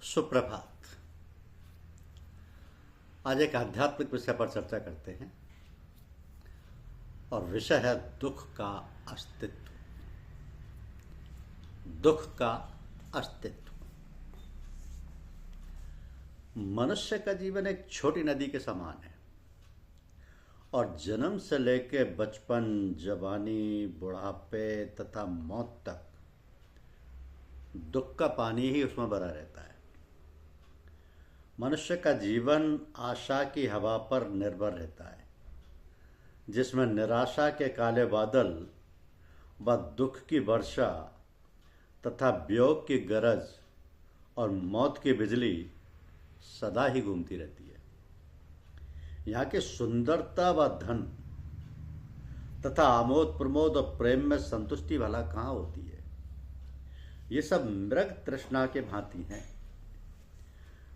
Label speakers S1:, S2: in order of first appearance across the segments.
S1: सुप्रभात। आज एक आध्यात्मिक विषय पर चर्चा करते हैं और विषय है दुख का अस्तित्व। दुख का अस्तित्व। मनुष्य का जीवन एक छोटी नदी के समान है और जन्म से लेकर बचपन, जवानी, बुढ़ापे तथा मौत तक दुख का पानी ही उसमें भरा रहता है। मनुष्य का जीवन आशा की हवा पर निर्भर रहता है, जिसमें निराशा के काले बादल व दुख की वर्षा तथा वियोग की गरज और मौत की बिजली सदा ही घूमती रहती है। यहाँ की सुंदरता व धन तथा आमोद प्रमोद और प्रेम में संतुष्टि भला कहाँ होती है। ये सब मृग तृष्णा के भांति हैं।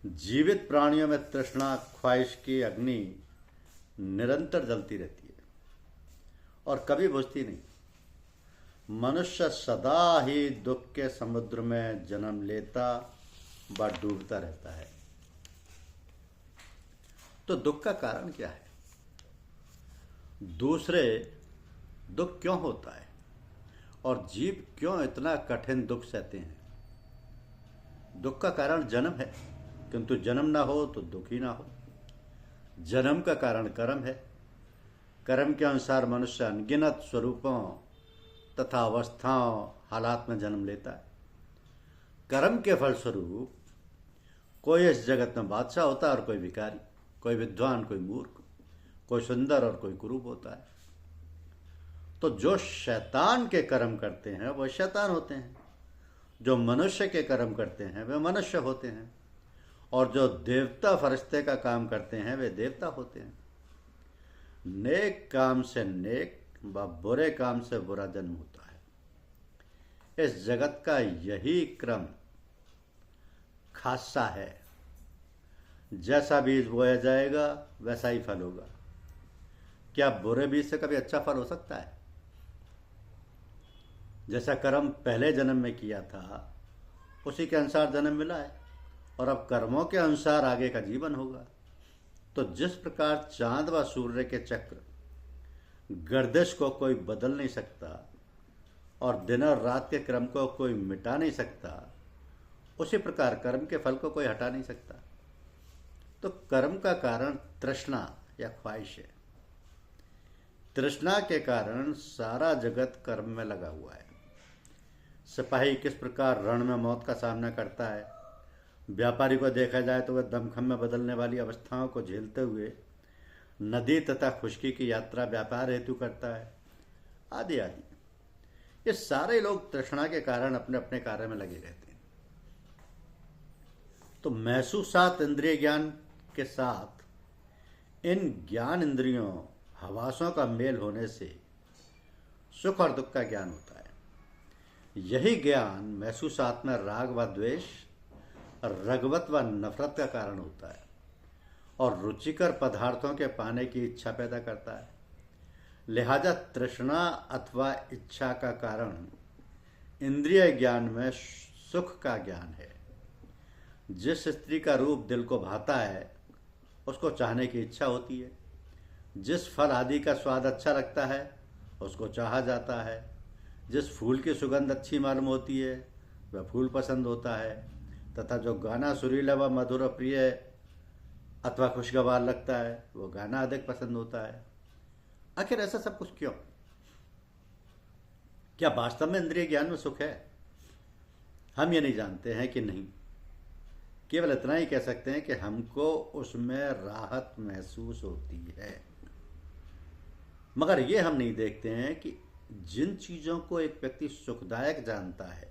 S1: जीवित प्राणियों में तृष्णा, ख्वाहिश की अग्नि निरंतर जलती रहती है और कभी बुझती नहीं। मनुष्य सदा ही दुख के समुद्र में जन्म लेता व डूबता रहता है। तो दुख का कारण क्या है? दूसरे दुख क्यों होता है और जीव क्यों इतना कठिन दुख सहते हैं? दुख का कारण जन्म है, किंतु जन्म ना हो तो दुख ही ना हो। जन्म का कारण कर्म है। कर्म के अनुसार मनुष्य अनगिनत स्वरूपों तथा अवस्थाओं, हालात में जन्म लेता है। कर्म के फलस्वरूप कोई इस जगत में बादशाह होता है और कोई भिखारी, कोई विद्वान, कोई मूर्ख, कोई सुंदर और कोई कुरूप होता है। तो जो शैतान के कर्म करते हैं वह शैतान होते हैं, जो मनुष्य के कर्म करते हैं वे मनुष्य होते हैं, और जो देवता फरिश्ते का काम करते हैं वे देवता होते हैं। नेक काम से नेक व बुरे काम से बुरा जन्म होता है। इस जगत का यही क्रम खासा है। जैसा बीज बोया जाएगा वैसा ही फल होगा। क्या बुरे बीज से कभी अच्छा फल हो सकता है? जैसा कर्म पहले जन्म में किया था उसी के अनुसार जन्म मिला है और अब कर्मों के अनुसार आगे का जीवन होगा। तो जिस प्रकार चांद व सूर्य के चक्र गर्दिश को कोई बदल नहीं सकता और दिन और रात के क्रम को कोई मिटा नहीं सकता, उसी प्रकार कर्म के फल को कोई हटा नहीं सकता। तो कर्म का कारण तृष्णा या ख्वाहिश है। तृष्णा के कारण सारा जगत कर्म में लगा हुआ है। सिपाही किस प्रकार रण में मौत का सामना करता है, व्यापारी को देखा जाए तो वह दमखम में बदलने वाली अवस्थाओं को झेलते हुए नदी तथा खुशकी की यात्रा व्यापार हेतु करता है, आदि आदि। ये सारे लोग तृष्णा के कारण अपने अपने कार्य में लगे रहते हैं। तो महसूसात इंद्रिय ज्ञान के साथ इन ज्ञान इंद्रियों, हवासों का मेल होने से सुख और दुख का ज्ञान होता है। यही ज्ञान महसूसात में राग व द्वेष, रगवत व नफरत का कारण होता है और रुचिकर पदार्थों के पाने की इच्छा पैदा करता है। लिहाजा तृष्णा अथवा इच्छा का कारण इंद्रिय ज्ञान में सुख का ज्ञान है। जिस स्त्री का रूप दिल को भाता है उसको चाहने की इच्छा होती है। जिस फल आदि का स्वाद अच्छा लगता है उसको चाहा जाता है। जिस फूल की सुगंध अच्छी मालूम होती है वह फूल पसंद होता है, तथा जो गाना सुरीला व मधुर प्रिय अथवा खुशगवार लगता है वो गाना अधिक पसंद होता है। आखिर ऐसा सब कुछ क्यों? क्या वास्तव में इंद्रिय ज्ञान में सुख है? हम ये नहीं जानते हैं कि नहीं। केवल इतना ही कह सकते हैं कि हमको उसमें राहत महसूस होती है। मगर ये हम नहीं देखते हैं कि जिन चीजों को एक व्यक्ति सुखदायक जानता है,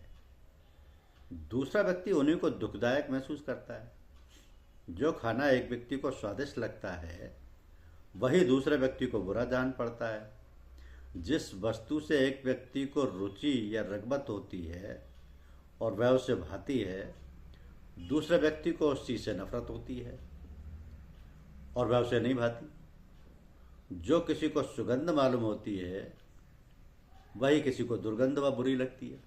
S1: दूसरा व्यक्ति उन्हीं को दुखदायक महसूस करता है। जो खाना एक व्यक्ति को स्वादिष्ट लगता है वही दूसरे व्यक्ति को बुरा जान पड़ता है। जिस वस्तु से एक व्यक्ति को रुचि या रगबत होती है और वह उसे भाती है, दूसरे व्यक्ति को उस चीज से नफरत होती है और वह उसे नहीं भाती। जो किसी को सुगंध मालूम होती है वही किसी को दुर्गंध व बुरी लगती है।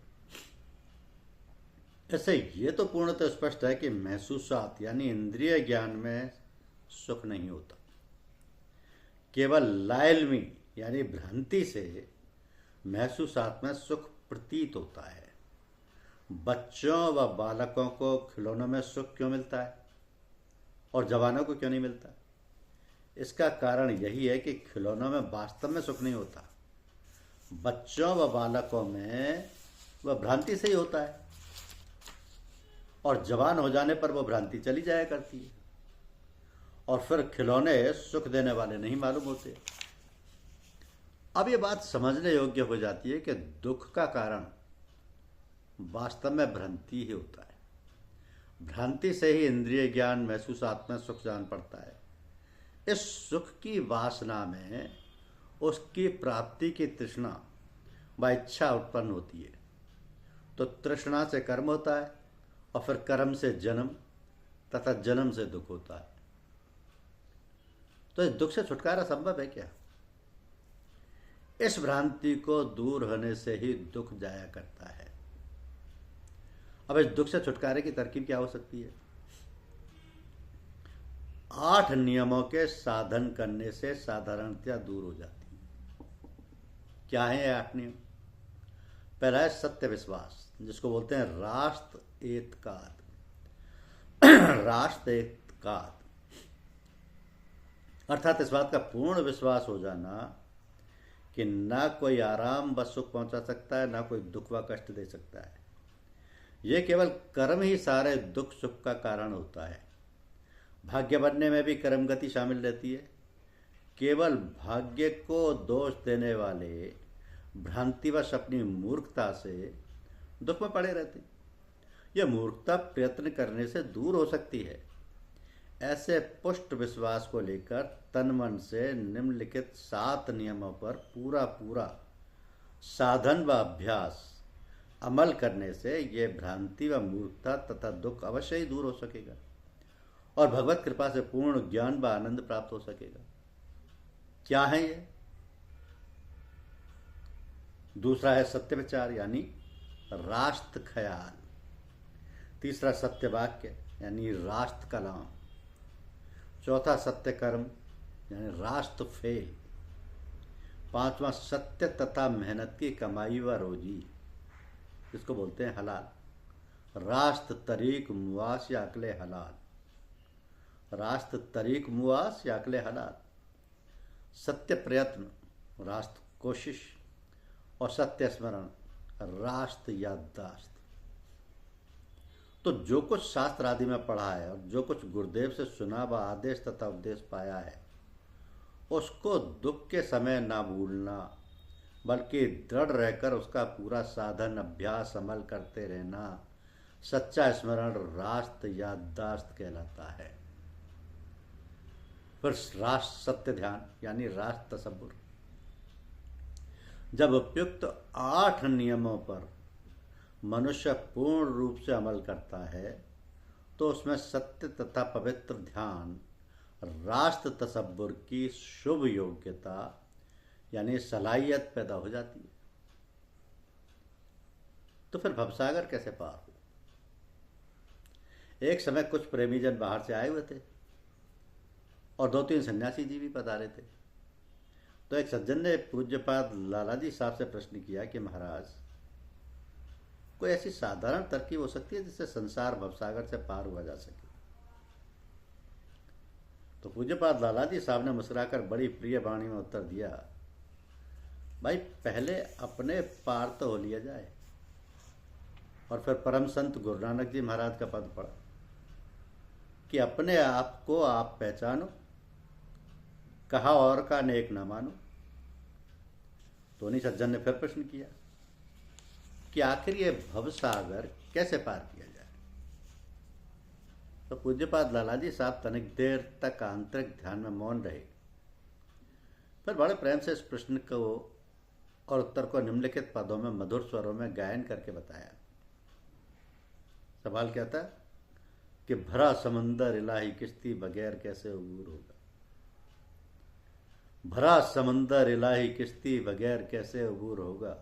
S1: ऐसे ये तो पूर्णतः स्पष्ट है कि महसूसात यानी इंद्रिय ज्ञान में सुख नहीं होता। केवल लाइल्मी यानी भ्रांति से महसूसात में सुख प्रतीत होता है। बच्चों व बालकों को खिलौनों में सुख क्यों मिलता है और जवानों को क्यों नहीं मिलता? इसका कारण यही है कि खिलौनों में वास्तव में सुख नहीं होता। बच्चों व बालकों में वह भ्रांति से ही होता है और जवान हो जाने पर वह भ्रांति चली जाया करती है और फिर खिलौने सुख देने वाले नहीं मालूम होते। अब ये बात समझने योग्य हो जाती है कि दुख का कारण वास्तव में भ्रांति ही होता है। भ्रांति से ही इंद्रिय ज्ञान महसूसात में सुख जान पड़ता है। इस सुख की वासना में उसकी प्राप्ति की तृष्णा व इच्छा उत्पन्न होती है। तो तृष्णा से कर्म होता है और फिर कर्म से जन्म तथा जन्म से दुख होता है। तो इस दुख से छुटकारा संभव है क्या? इस भ्रांति को दूर होने से ही दुख जाया करता है। अब इस दुख से छुटकारे की तरकीब क्या हो सकती है? 8 नियमों के साधन करने से साधारणतया दूर हो जाती है। क्या है ये 8 नियम? पहला है सत्य विश्वास, जिसको बोलते हैं राष्ट्र एतकाद। राष्ट्र एतकाद अर्थात इस बात का पूर्ण विश्वास हो जाना कि ना कोई आराम व सुख पहुंचा सकता है, ना कोई दुख व कष्ट दे सकता है। यह केवल कर्म ही सारे दुख सुख का कारण होता है। भाग्य बनने में भी कर्म गति शामिल रहती है। केवल भाग्य को दोष देने वाले भ्रांतिवश अपनी मूर्खता से दुख में पड़े रहते। यह मूर्खता प्रयत्न करने से दूर हो सकती है। ऐसे पुष्ट विश्वास को लेकर तन मन से निम्नलिखित 7 नियमों पर पूरा साधन व अभ्यास अमल करने से ये भ्रांति व मूर्खता तथा दुख अवश्य ही दूर हो सकेगा और भगवत कृपा से पूर्ण ज्ञान व आनंद प्राप्त हो सकेगा। क्या है ये? दूसरा है सत्य विचार यानी राष्ट्र ख्याल। तीसरा सत्य वाक्य यानी राष्ट्र कलाम। चौथा सत्य कर्म यानी राष्ट्र फेल। 5वां सत्य तथा मेहनत की कमाई व रोजी, इसको बोलते हैं हलाल। राष्ट्र तरीक मुआस या अकले हलाल। राष्ट्र तरीक मुआस या अकले हलाल। सत्य प्रयत्न राष्ट्र कोशिश और सत्य स्मरण राष्ट्र याददाश्त। तो जो कुछ शास्त्र आदि में पढ़ा है और जो कुछ गुरुदेव से सुना व आदेश तथा उपदेश पाया है, उसको दुख के समय ना भूलना, बल्कि दृढ़ रहकर उसका पूरा साधन अभ्यास अमल करते रहना सच्चा स्मरण राष्ट्र याददाश्त कहलाता है। फिर राष्ट्र सत्य ध्यान यानी राष्ट्र तसब्बुर। जब उपयुक्त 8 नियमों पर मनुष्य पूर्ण रूप से अमल करता है तो उसमें सत्य तथा पवित्र ध्यान राष्ट्र तसब्बुर की शुभ योग्यता यानी सलाहियत पैदा हो जाती है। तो फिर भवसागर कैसे पार हो? एक समय कुछ प्रेमी जन बाहर से आए हुए थे और 2-3 सन्यासी जी भी पधारे थे। तो एक सज्जन ने पूज्यपाद लालाजी साहब से प्रश्न किया कि महाराज, कोई ऐसी साधारण तरकीब हो सकती है जिससे संसार भवसागर से पार हुआ जा सके? तो पूज्यपाद लालाजी साहब ने मुस्कुराकर बड़ी प्रिय वाणी में उत्तर दिया, भाई पहले अपने पार तो हो लिया जाए। और फिर परम संत गुरु नानक जी महाराज का पद पढ़ा कि अपने आप को आप पहचानो, कहा और का नेक न मानो। तो उन्हीं सज्जन ने फिर प्रश्न किया कि आखिर ये भवसागर कैसे पार किया जाए? तो पूज्यपाद लालाजी साहब तनिक देर तक आंतरिक ध्यान में मौन रहे। फिर बड़े प्रेम से इस प्रश्न को और उत्तर को निम्नलिखित पदों में मधुर स्वरों में गायन करके बताया। सवाल क्या था कि भरा समंदर इलाही किश्ती बगैर कैसे अबूर होगा? भरा समंदर इलाही किश्ती बगैर कैसे अबूर होगा?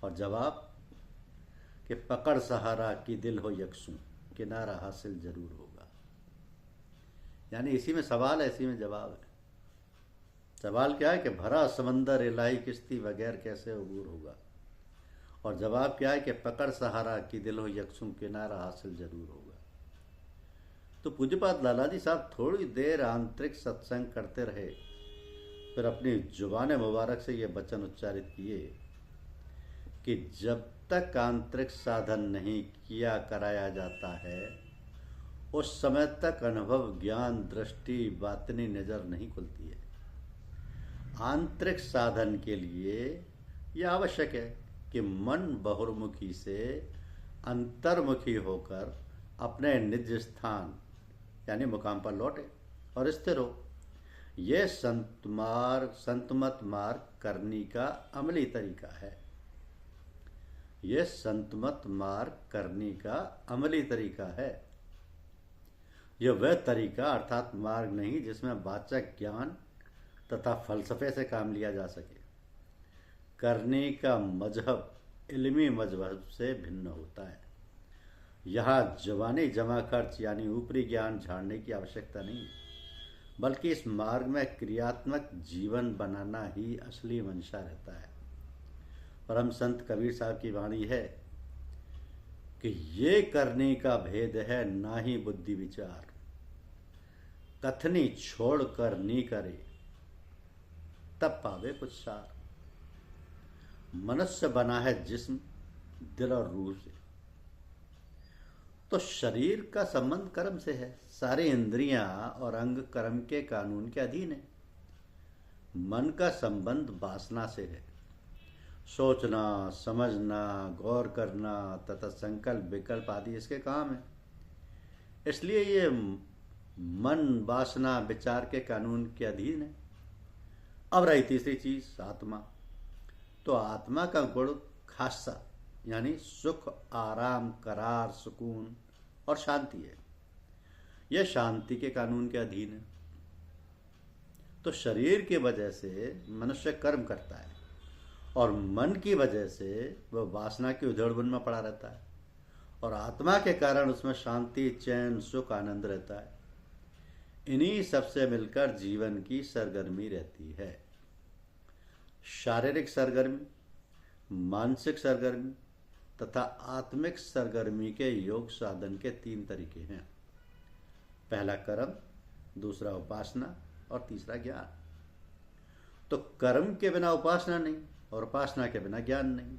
S1: और जवाब कि पकड़ सहारा कि दिल हो यकसू, किनारा हासिल जरूर होगा। यानी इसी में सवाल है, इसी में जवाब है। सवाल क्या है कि भरा समंदर इलाही किश्ती बगैर कैसे अबूर होगा, और जवाब क्या है कि पकड़ सहारा कि दिल हो यकसू, किनारा हासिल जरूर होगा। तो पूज्यपाद लाला जी साहब थोड़ी देर आंतरिक सत्संग करते रहे, फिर अपनी जुबान मुबारक से ये वचन उच्चारित किए कि जब तक आंतरिक साधन नहीं किया कराया जाता है, उस समय तक अनुभव, ज्ञान, दृष्टि, बातनी नजर नहीं खुलती है। आंतरिक साधन के लिए यह आवश्यक है कि मन बहुर्मुखी से अंतर्मुखी होकर अपने निज स्थान यानी मुकाम पर लौटे और स्थिर हो। यह संतमत मार्ग करने का अमली तरीका है। यह संतमत मार्ग करने का अमली तरीका है। यह वह तरीका अर्थात मार्ग नहीं जिसमें वाचक ज्ञान तथा फलसफे से काम लिया जा सके। करने का मजहब इल्मी मजहब से भिन्न होता है। यहाँ जवानी जमा खर्च यानी ऊपरी ज्ञान झाड़ने की आवश्यकता नहीं है, बल्कि इस मार्ग में क्रियात्मक जीवन बनाना ही असली मंशा रहता है। परम संत कबीर साहब की वाणी है कि ये करने का भेद है ना ही बुद्धि विचार, कथनी छोड़कर नी करे तब पावे कुछ सार। मनुष्य बना है जिस्म, दिल और रूह से। तो शरीर का संबंध कर्म से है। सारी इंद्रियां और अंग कर्म के कानून के अधीन है। मन का संबंध वासना से है। सोचना, समझना, गौर करना तथा संकल्प विकल्प आदि इसके काम है। इसलिए ये मन वासना विचार के कानून के अधीन है। अब रही तीसरी चीज, आत्मा। तो आत्मा का गुण खासा यानी सुख, आराम, करार, सुकून और शांति है। यह शांति के कानून के अधीन है। तो शरीर की वजह से मनुष्य कर्म करता है और मन की वजह से वह वासना की उधेड़बुन में पड़ा रहता है, और आत्मा के कारण उसमें शांति, चैन, सुख, आनंद रहता है। इन्हीं सबसे मिलकर जीवन की सरगर्मी रहती है। शारीरिक सरगर्मी, मानसिक सरगर्मी तथा आत्मिक सरगर्मी के योग साधन के 3 तरीके हैं। पहला कर्म, दूसरा उपासना और तीसरा ज्ञान। तो कर्म के बिना उपासना नहीं और उपासना के बिना ज्ञान नहीं।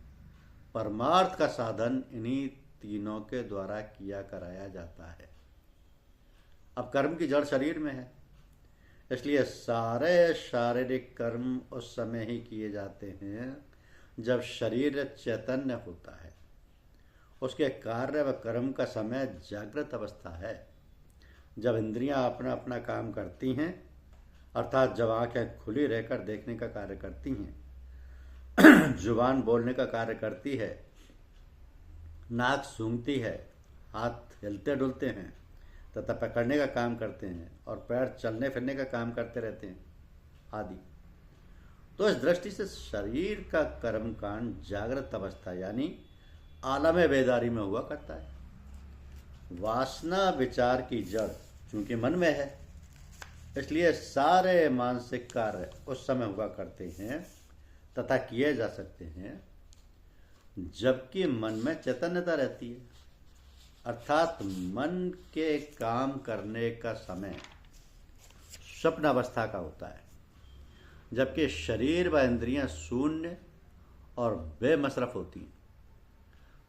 S1: परमार्थ का साधन इन्हीं तीनों के द्वारा किया कराया जाता है। अब कर्म की जड़ शरीर में है, इसलिए सारे शारीरिक कर्म उस समय ही किए जाते हैं जब शरीर चैतन्य होता है। उसके कार्य व कर्म का समय जागृत अवस्था है, जब इंद्रियां अपना अपना काम करती हैं, अर्थात जब आंखें खुली रहकर देखने का कार्य करती हैं, जुबान बोलने का कार्य करती है, नाक सूंघती है, हाथ हिलते डुलते हैं तथा पकड़ने का काम करते हैं, और पैर चलने फिरने का काम करते रहते हैं आदि। तो इस दृष्टि से शरीर का कर्मकांड जागृत अवस्था यानी आलम बेदारी में हुआ करता है। वासना विचार की जड़ चूंकि मन में है, इसलिए सारे मानसिक कार्य उस समय हुआ करते हैं तथा किए जा सकते हैं जबकि मन में चैतन्यता रहती है, अर्थात मन के काम करने का समय स्वप्न अवस्था का होता है, जबकि शरीर व इंद्रियां शून्य और बेमसरफ होती हैं।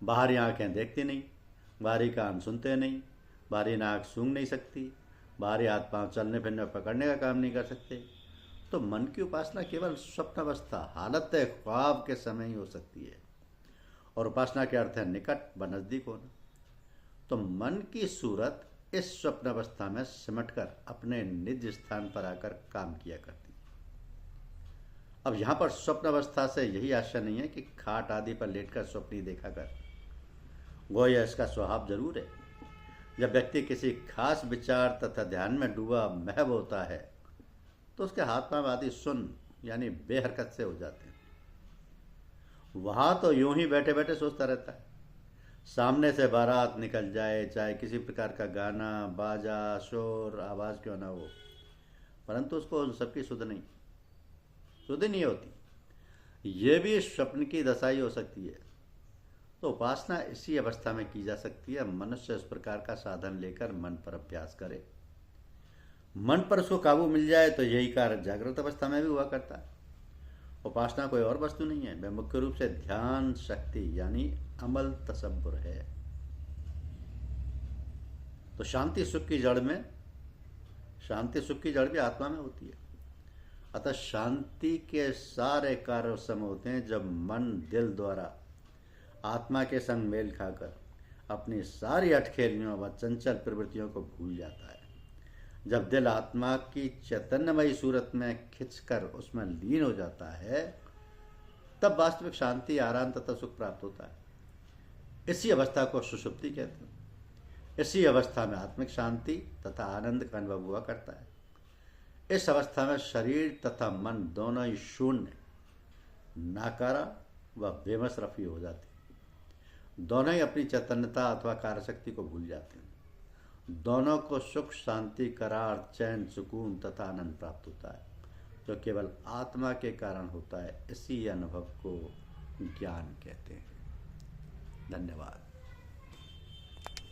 S1: बाहरी आंखें देखती नहीं, बाहरी कान सुनते नहीं, बाहरी नाक सूंघ नहीं सकती, बाहरी हाथ पांव चलने फिरने पकड़ने का काम नहीं कर सकते। तो मन की उपासना केवल स्वप्न अवस्था, हालत ख्वाब के समय ही हो सकती है, और उपासना के अर्थ है निकट व नजदीक होना। तो मन की सूरत इस स्वप्न अवस्था में सिमटकर अपने निज स्थान पर आकर काम किया करती। अब यहाँ पर स्वप्न अवस्था से यही आशय नहीं है कि खाट आदि पर लेटकर स्वप्न ही देखा कर, गोया इसका स्वभाव जरूर है। जब व्यक्ति किसी खास विचार तथा ध्यान में डूबा महव होता है तो उसके हाथ पांव आदि सुन्न यानी बेहरकत से हो जाते हैं। वहां तो यूं ही बैठे बैठे सोचता रहता है, सामने से बारात निकल जाए, चाहे किसी प्रकार का गाना बाजा शोर आवाज़ क्यों ना हो, परंतु उसको उन सबकी सुध नहीं होती। ये भी स्वप्न की दशा ही हो सकती है। तो उपासना इसी अवस्था में की जा सकती है। मनुष्य इस प्रकार का साधन लेकर मन पर अभ्यास करे, मन पर उसको काबू मिल जाए तो यही कार्य जागृत अवस्था में भी हुआ करता है। उपासना कोई और वस्तु नहीं है, वह मुख्य रूप से ध्यान शक्ति यानी अमल तसब्बुर है। तो शांति सुख की जड़ भी आत्मा में होती है। अतः शांति के सारे कार्य उस समय होते हैं जब मन दिल द्वारा आत्मा के संग मेल खाकर अपनी सारी अटखेलियों व चंचल प्रवृत्तियों को भूल जाता है। जब दिल आत्मा की चैतन्यमयी सूरत में खिंचकर उसमें लीन हो जाता है, तब वास्तविक शांति आराम तथा सुख प्राप्त होता है। इसी अवस्था को सुषुप्ति कहते हैं। इसी अवस्था में आत्मिक शांति तथा आनंद का अनुभव हुआ करता है। इस अवस्था में शरीर तथा मन दोनों ही शून्य, नाकारा व बेमसरफी हो जाते हैं। दोनों ही अपनी चैतन्यता अथवा कार्यशक्ति को भूल जाते हैं। दोनों को सुख शांति करार चैन सुकून तथा आनंद प्राप्त होता है, जो केवल आत्मा के कारण होता है। इसी अनुभव को ज्ञान कहते हैं। धन्यवाद।